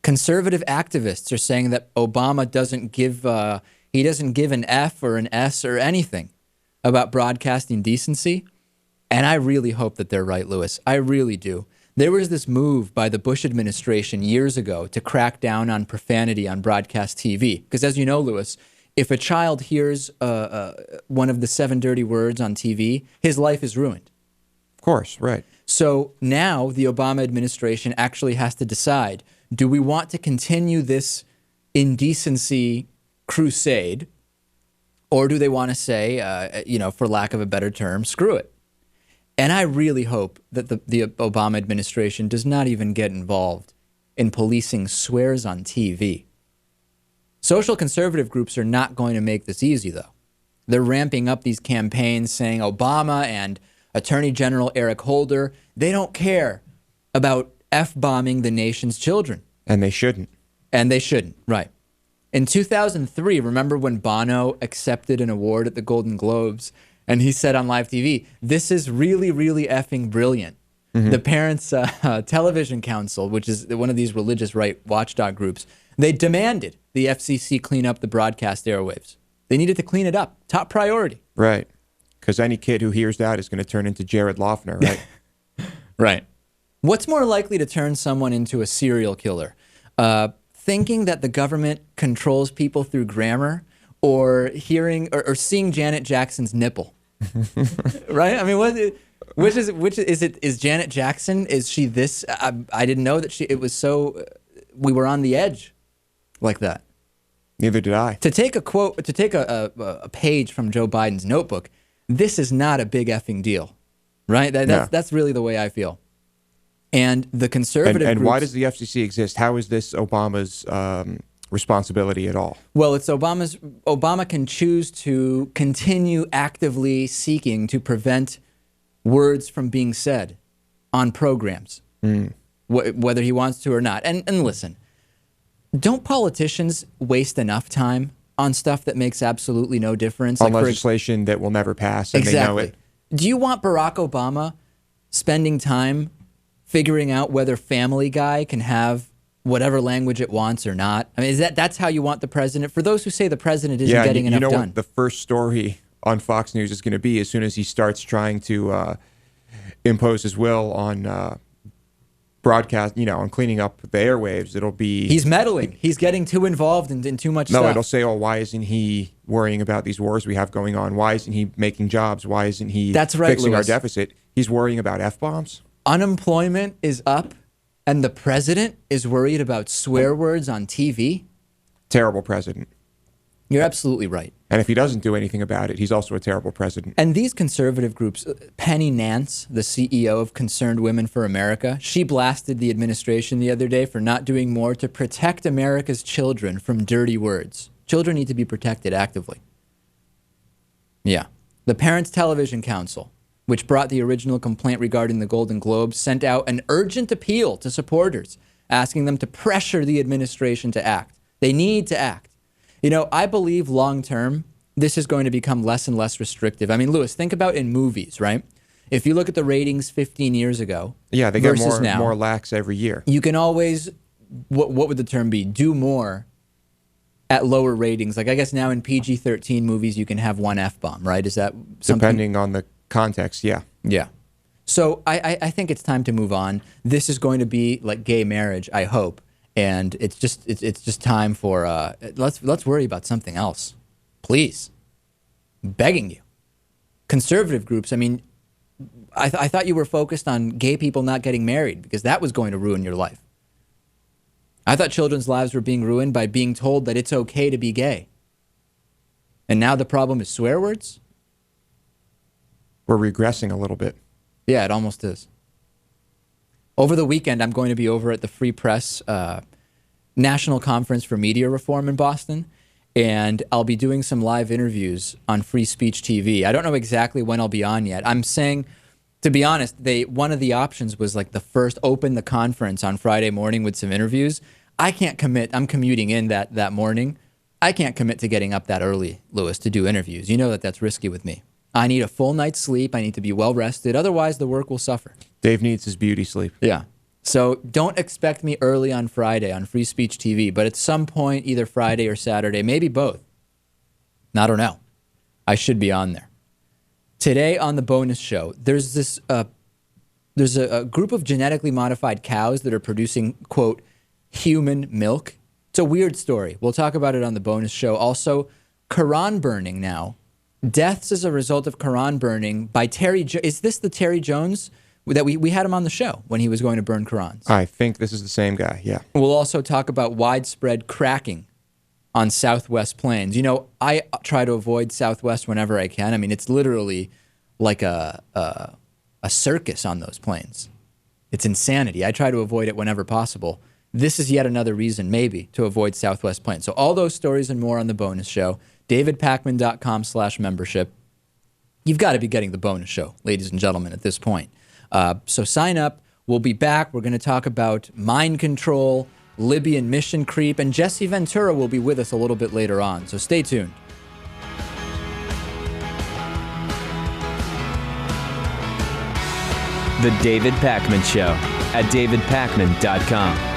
Conservative activists are saying that Obama doesn't give an F or an S or anything about broadcasting decency. And I really hope that they're right, Lewis. I really do. There was this move by the Bush administration years ago to crack down on profanity on broadcast TV. Because as you know, Lewis, if a child hears one of the 7 dirty words on TV, his life is ruined. Of course, right. So now the Obama administration actually has to decide, do we want to continue this indecency crusade, or do they want to say, for lack of a better term, screw it? And I really hope that the Obama administration does not even get involved in policing swears on TV. Social conservative groups are not going to make this easy, though. They're ramping up these campaigns saying Obama and Attorney General Eric Holder, they don't care about F-bombing the nation's children. And they shouldn't. And they shouldn't, right. In 2003, remember when Bono accepted an award at the Golden Globes, and he said on live TV, this is really, really effing brilliant. Mm-hmm. The Parents Television Council, which is one of these religious right watchdog groups, they demanded the FCC clean up the broadcast airwaves. They needed to clean it up. Top priority. Right. Because any kid who hears that is going to turn into Jared Loughner, right? Right. What's more likely to turn someone into a serial killer? Thinking that the government controls people through grammar, or hearing or seeing Janet Jackson's nipple? Right? I mean, is Janet Jackson? Is she this? I didn't know that it was so. We were on the edge like that. Neither did I. To take a page from Joe Biden's notebook, this is not a big effing deal, right? That's really the way I feel. And the conservative and groups, why does the FCC exist? How is this Obama's responsibility at all? Well, it's Obama can choose to continue actively seeking to prevent words from being said on programs, whether he wants to or not. And listen, don't politicians waste enough time on stuff that makes absolutely no difference? On legislation that will never pass, and exactly. They know it. Do you want Barack Obama spending time figuring out whether Family Guy can have whatever language it wants or not? I mean, that's how you want the president? For those who say the president isn't getting enough done. What the first story on Fox News is going to be as soon as he starts trying to impose his will on broadcast, on cleaning up the airwaves. It'll be... He's meddling. He's getting too involved in too much stuff. No, it'll say, why isn't he worrying about these wars we have going on? Why isn't he making jobs? Why isn't he fixing our deficit? He's worrying about F-bombs? Unemployment is up, and the president is worried about swear words on TV? Terrible president. You're absolutely right. And if he doesn't do anything about it, he's also a terrible president. And these conservative groups, Penny Nance, the CEO of Concerned Women for America, she blasted the administration the other day for not doing more to protect America's children from dirty words. Children need to be protected actively. Yeah. The Parents Television Council, which brought the original complaint regarding the Golden Globes, sent out an urgent appeal to supporters, asking them to pressure the administration to act. They need to act. I believe long-term, this is going to become less and less restrictive. I mean, Lewis, think about in movies, right? If you look at the ratings 15 years ago they get more lax every year. You can always, what would the term be, do more at lower ratings. Like, I guess now in PG-13 movies, you can have one F-bomb, right? Is that something? Depending on the context, yeah. Yeah. So I think it's time to move on. This is going to be like gay marriage, I hope. And it's just time for let's worry about something else, please. I'm begging you. Conservative groups. I mean, I thought you were focused on gay people not getting married because that was going to ruin your life. I thought children's lives were being ruined by being told that it's okay to be gay. And now the problem is swear words? We're regressing a little bit. Yeah, it almost is. Over the weekend, I'm going to be over at the Free Press National Conference for Media Reform in Boston, and I'll be doing some live interviews on Free Speech TV. I don't know exactly when I'll be on yet. I'm saying, to be honest, one of the options was like open the conference on Friday morning with some interviews. I can't commit. I'm commuting in that morning. I can't commit to getting up that early, Lewis, to do interviews. You know that's risky with me. I need a full night's sleep. I need to be well rested. Otherwise, the work will suffer. Dave needs his beauty sleep. Yeah. So don't expect me early on Friday on Free Speech TV, but at some point, either Friday or Saturday, maybe both. I don't know. I should be on there. Today on the bonus show, there's this there's a group of genetically modified cows that are producing, quote, human milk. It's a weird story. We'll talk about it on the bonus show. Also, Koran burning now. Deaths as a result of Koran burning by Terry. Is this the Terry Jones that we had him on the show when he was going to burn Korans? I think this is the same guy, yeah. We'll also talk about widespread cracking on Southwest plains. You know, I try to avoid Southwest whenever I can. I mean, it's literally like a circus on those plains. It's insanity. I try to avoid it whenever possible. This is yet another reason, maybe, to avoid Southwest plains. So all those stories and more on the bonus show. DavidPakman.com/membership. You've got to be getting the bonus show, ladies and gentlemen, at this point. So sign up. We'll be back. We're going to talk about mind control, Libyan mission creep, and Jesse Ventura will be with us a little bit later on. So stay tuned. The David Pakman Show at davidpakman.com.